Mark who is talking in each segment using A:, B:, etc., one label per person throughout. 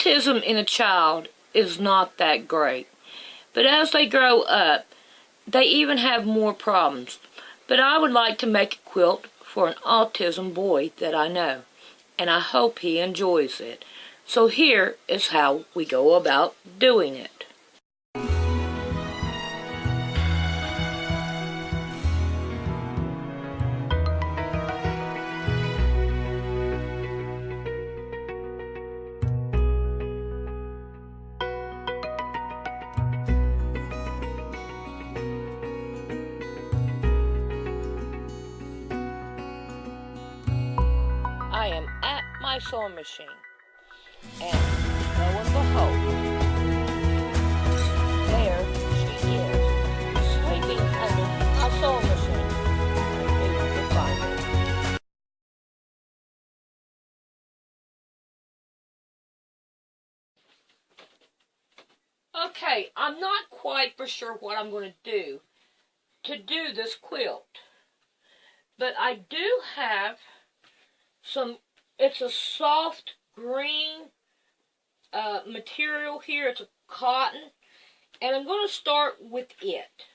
A: autism in a child is not that great. But as they grow up, they even have more problems. But I would like to make a quilt for an autism boy that I know, and I hope he enjoys it. So here is how we go about doing it. I am at my sewing machine, and lo and behold, there she is, sleeping under my sewing machine. I knew you would find her. Okay, I'm not quite for sure what I'm going to do this quilt, but I do have it's a soft green material here. It's a cotton, and I'm going to start with it.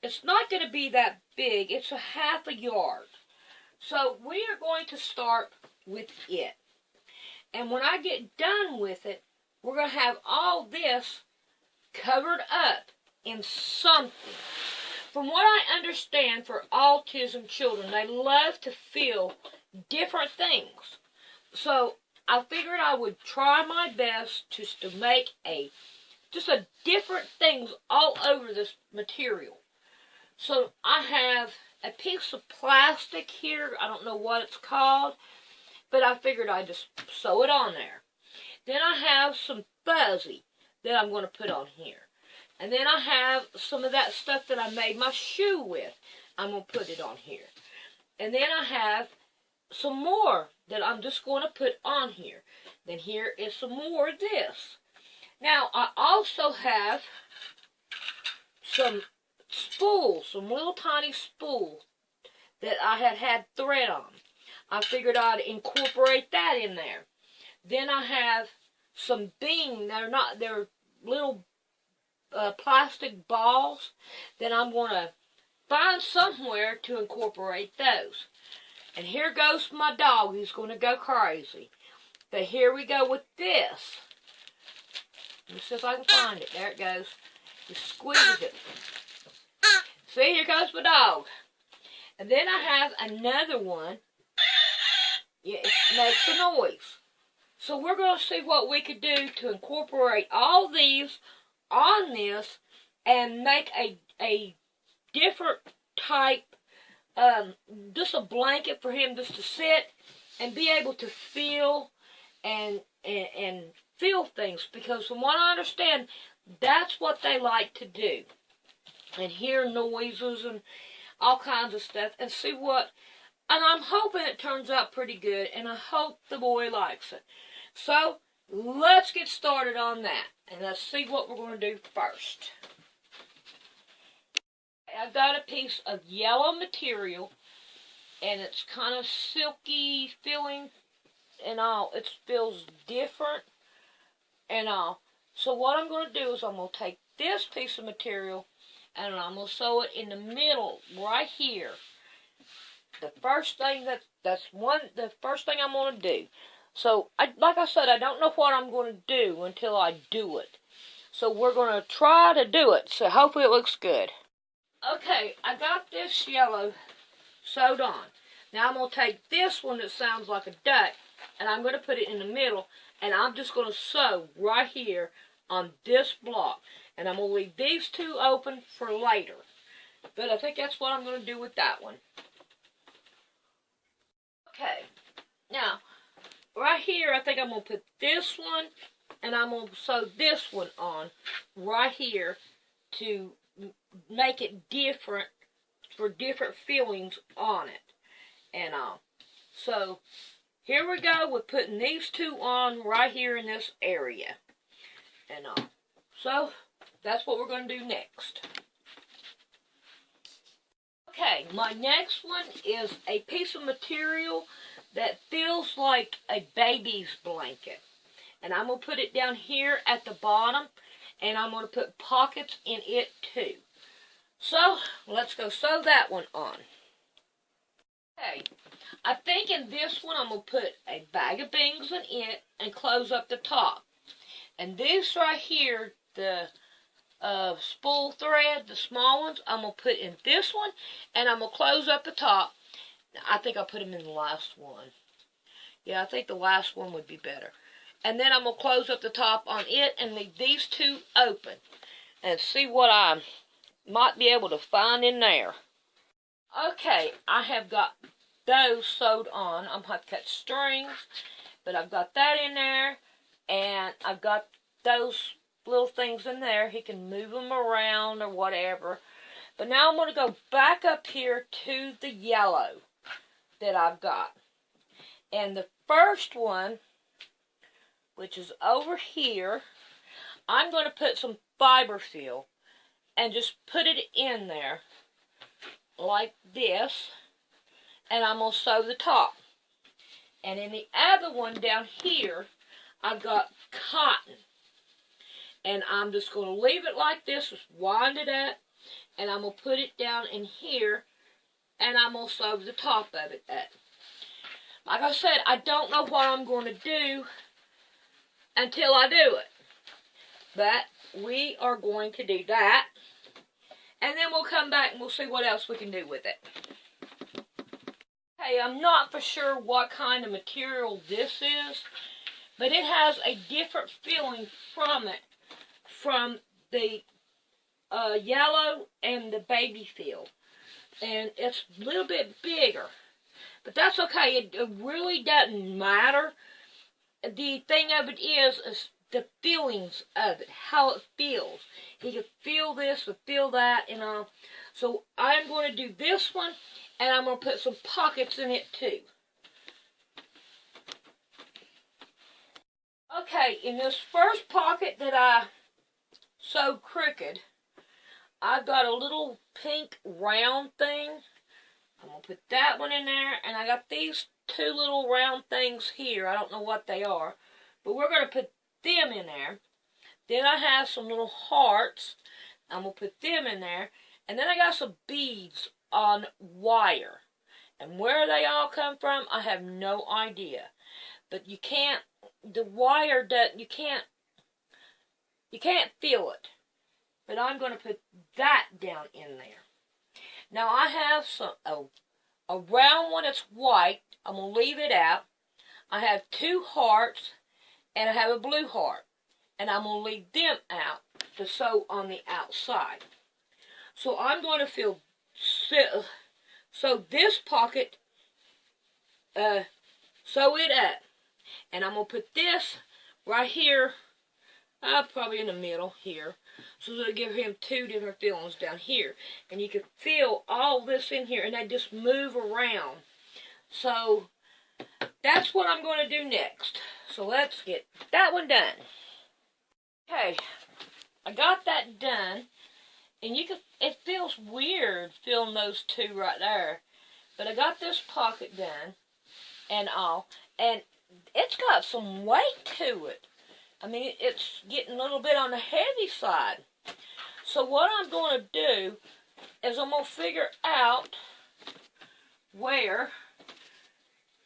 A: It's not going to be that big. It's a ½ yard. So we are going to start with it. And when I get done with it, we're going to have all this covered up in something. From what I understand, for autism children, they love to feel different things. So I figured I would try my best just to make just a different things all over this material. So I have a piece of plastic here. I don't know what it's called, but I figured I'd just sew it on there. Then I have some fuzzy that I'm going to put on here. And then I have some of that stuff that I made my shoe with. I'm going to put it on here. And then I have some more that I'm just going to put on here. Then here is some more of this. Now, I also have some spools, some little tiny spools that I had thread on. I figured I'd incorporate that in there. Then I have some beans. They're little plastic balls that I'm going to find somewhere to incorporate those. And here goes my dog. He's going to go crazy. But here we go with this. Let me see if I can find it. There it goes. You squeeze it. See, here goes my dog. And then I have another one. Yeah, it makes a noise. So we're going to see what we could do to incorporate all these on this and make a different type, just a blanket for him just to sit and be able to feel and feel things, because from what I understand, that's what they like to do, and hear noises and all kinds of stuff and see what, and I'm hoping it turns out pretty good, and I hope the boy likes it. So let's get started on that, and let's see what we're going to do first. I've got a piece of yellow material, and it's kind of silky feeling and all. It feels different and all. So what I'm going to do is I'm going to take this piece of material and I'm going to sew it in the middle right here. The first thing the first thing I'm going to do. So like I said, I don't know what I'm going to do until I do it. So we're going to try to do it. So hopefully it looks good. Okay, I got this yellow sewed on. Now I'm going to take this one that sounds like a duck, and I'm going to put it in the middle, and I'm just going to sew right here on this block. And I'm going to leave these two open for later. But I think that's what I'm going to do with that one. Okay, now, right here, I think I'm going to put this one, and I'm going to sew this one on right here to make it different for different feelings on it and all. So here we go with putting these two on right here in this area and all. So that's what we're going to do next. Okay, my next one is a piece of material that feels like a baby's blanket. And I'm going to put it down here at the bottom. And I'm going to put pockets in it too. So, let's go sew that one on. Okay, I think in this one I'm going to put a bag of beans in it and close up the top. And this right here, the spool thread, the small ones, I'm going to put in this one, and I'm going to close up the top. I think I'll put them in the last one. Yeah, I think the last one would be better. And then I'm going to close up the top on it and leave these two open. And see what I might be able to find in there. Okay, I have got those sewed on. I'm going to have to cut strings, but I've got that in there, and I've got those little things in there. He can move them around or whatever. But now I'm going to go back up here to the yellow that I've got. And the first one, which is over here, I'm going to put some fiber fill and just put it in there like this, and I'm going to sew the top. And in the other one down here, I've got cotton. And I'm just going to leave it like this, just wind it up, and I'm going to put it down in here, and I'm going to sew the top of it up. Like I said, I don't know what I'm going to do until I do it. But we are going to do that. And then we'll come back and we'll see what else we can do with it. Okay, I'm not for sure what kind of material this is, but it has a different feeling from it, from the yellow and the baby feel. And it's a little bit bigger. But that's okay. It really doesn't matter. The thing of it is the feelings of it, how it feels. You can feel this or feel that, you know. So I'm going to do this one, and I'm going to put some pockets in it too. Okay, in this first pocket that I sewed crooked, I've got a little pink round thing. I'm going to put that one in there, and I got these two little round things here. I don't know what they are, but we're going to put them in there. Then I have some little hearts. I'm going to put them in there. And then I got some beads on wire. And where they all come from, I have no idea. But you can't, the wire doesn't, you can't feel it. But I'm going to put that down in there. Now I have some, a round one that's white. I'm going to leave it out. I have two hearts, and I have a blue heart. And I'm going to leave them out to sew on the outside. So I'm going to sew this pocket, sew it up. And I'm going to put this right here, probably in the middle here. So it'll give him two different feelings down here. And you can feel all this in here, and they just move around. So that's what I'm going to do next. So let's get that one done. Okay, I got that done. And you can, it feels weird feeling those two right there. But I got this pocket done and all. And it's got some weight to it. I mean, it's getting a little bit on the heavy side. So what I'm going to do is I'm going to figure out where.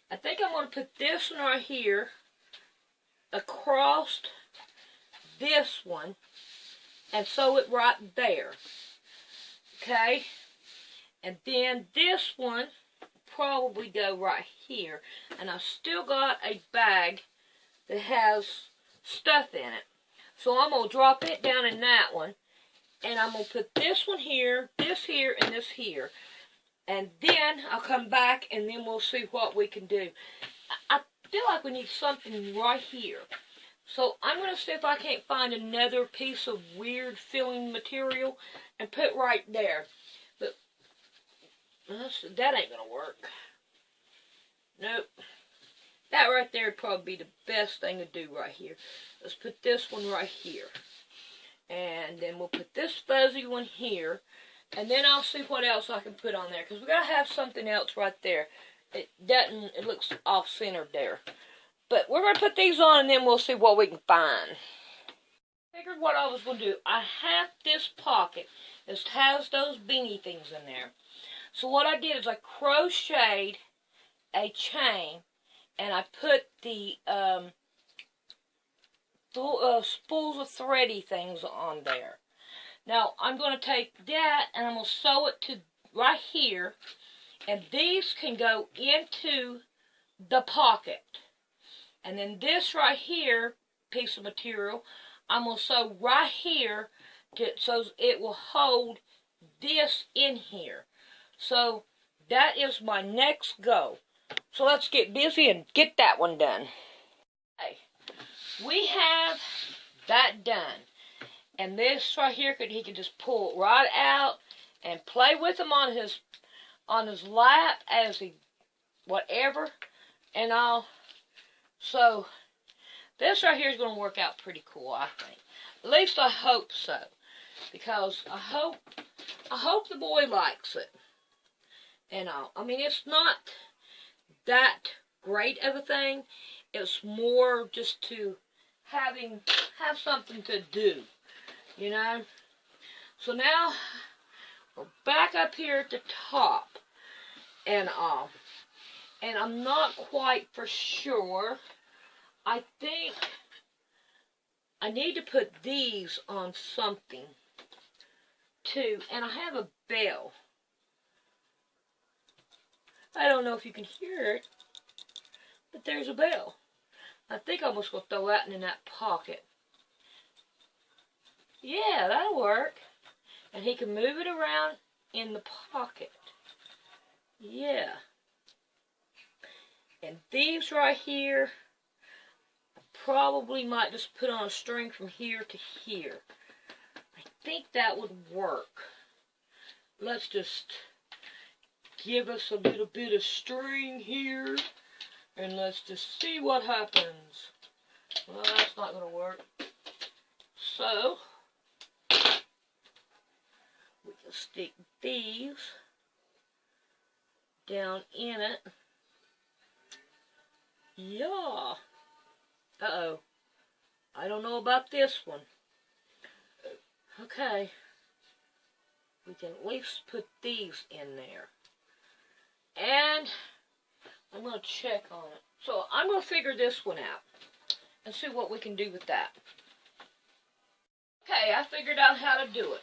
A: I think I'm going to put this one right here across this one and sew it right there. Okay? And then this one probably go right here. And I've still got a bag that has stuff in it. So I'm going to drop it down in that one. And I'm going to put this one here, this here, and this here. And then I'll come back and then we'll see what we can do. I feel like we need something right here. So I'm going to see if I can't find another piece of weird filling material and put right there. But that ain't going to work. Nope. That right there would probably be the best thing to do right here. Let's put this one right here. And then we'll put this fuzzy one here. And then I'll see what else I can put on there. Because we got to have something else right there. It doesn't, it looks off-centered there. But we're going to put these on and then we'll see what we can find. Figured what I was going to do. I have this pocket. This has those beanie things in there. So what I did is I crocheted a chain and I put the spools of thready things on there. Now I'm going to take that and I'm going to sew it to right here, and these can go into the pocket. And then this right here piece of material I'm going to sew right here so it will hold this in here. So that is my next go. So let's get busy and get that one done. Okay, we have that done. And this right here, he can just pull it right out and play with them on his lap as he whatever and all. So this right here is going to work out pretty cool, I think. At least I hope so, because I hope the boy likes it and all. I mean, it's not that great of a thing. It's more just to have something to do, you know. So now we're back up here at the top and all. And I'm not quite for sure. I think I need to put these on something too. And I have a bell. I don't know if you can hear it, but there's a bell. I think I'm just going to throw that in that pocket. Yeah, that'll work. And he can move it around in the pocket. Yeah. And these right here, I probably might just put on a string from here to here. I think that would work. Let's just give us a little bit of string here. And let's just see what happens. Well, that's not going to work. So, we can stick these down in it. Yeah. Uh-oh. I don't know about this one. Okay. We can at least put these in there. And I'm going to check on it. So I'm going to figure this one out and see what we can do with that. Okay, I figured out how to do it.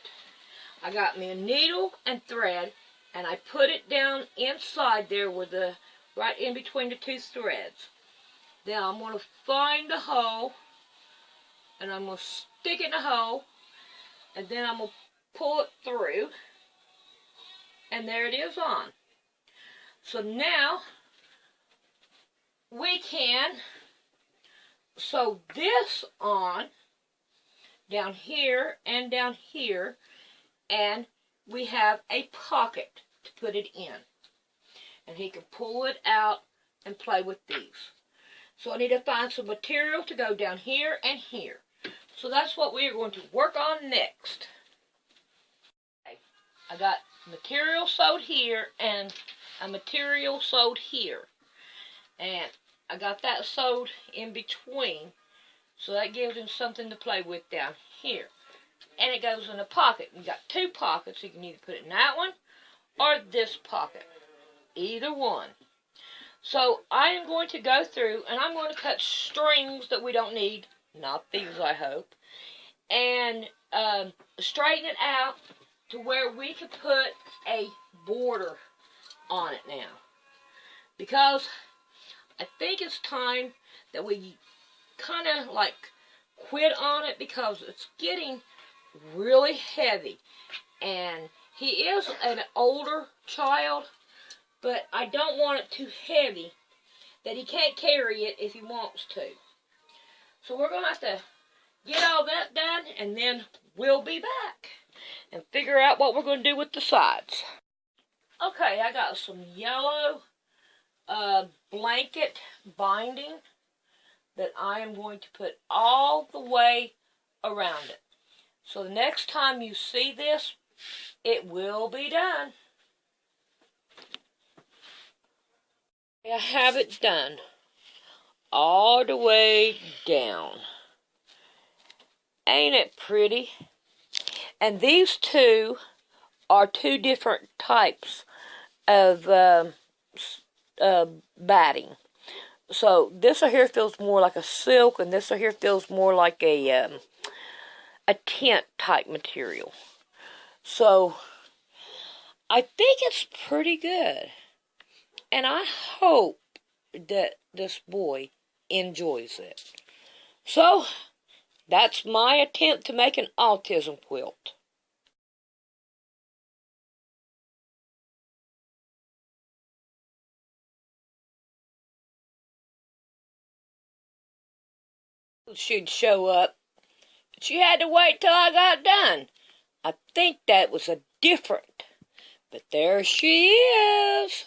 A: I got me a needle and thread, and I put it down inside there with the right in between the two threads. Then I'm going to find the hole, and I'm going to stick it in the hole, and then I'm going to pull it through, and there it is on. So now we can sew this on down here and down here, and we have a pocket to put it in. And he can pull it out and play with these. So I need to find some material to go down here and here. So that's what we are going to work on next. Okay, I got material sewed here and a material sewed here. And I got that sewed in between. So that gives him something to play with down here. And it goes in a pocket. You got two pockets. You can either put it in that one or this pocket. Either one. So I am going to go through and I'm going to cut strings that we don't need. Not these, I hope. And straighten it out to where we can put a border on it now. Because I think it's time that we kind of like quit on it, because it's getting really heavy. And he is an older child, but I don't want it too heavy that he can't carry it if he wants to. So we're going to have to get all that done, and then we'll be back and figure out what we're going to do with the sides. Okay, I got some yellow blanket binding that I am going to put all the way around it. So the next time you see this, it will be done. I have it done. all the way down. Ain't it pretty? And these two are two different types of batting. So this one here feels more like a silk, and this one here feels more like a tent type material. So I think it's pretty good, and I hope that this boy enjoys it. So that's my attempt to make an autism quilt. She'd show up. She had to wait till I got done. I think that was a different, but there she is.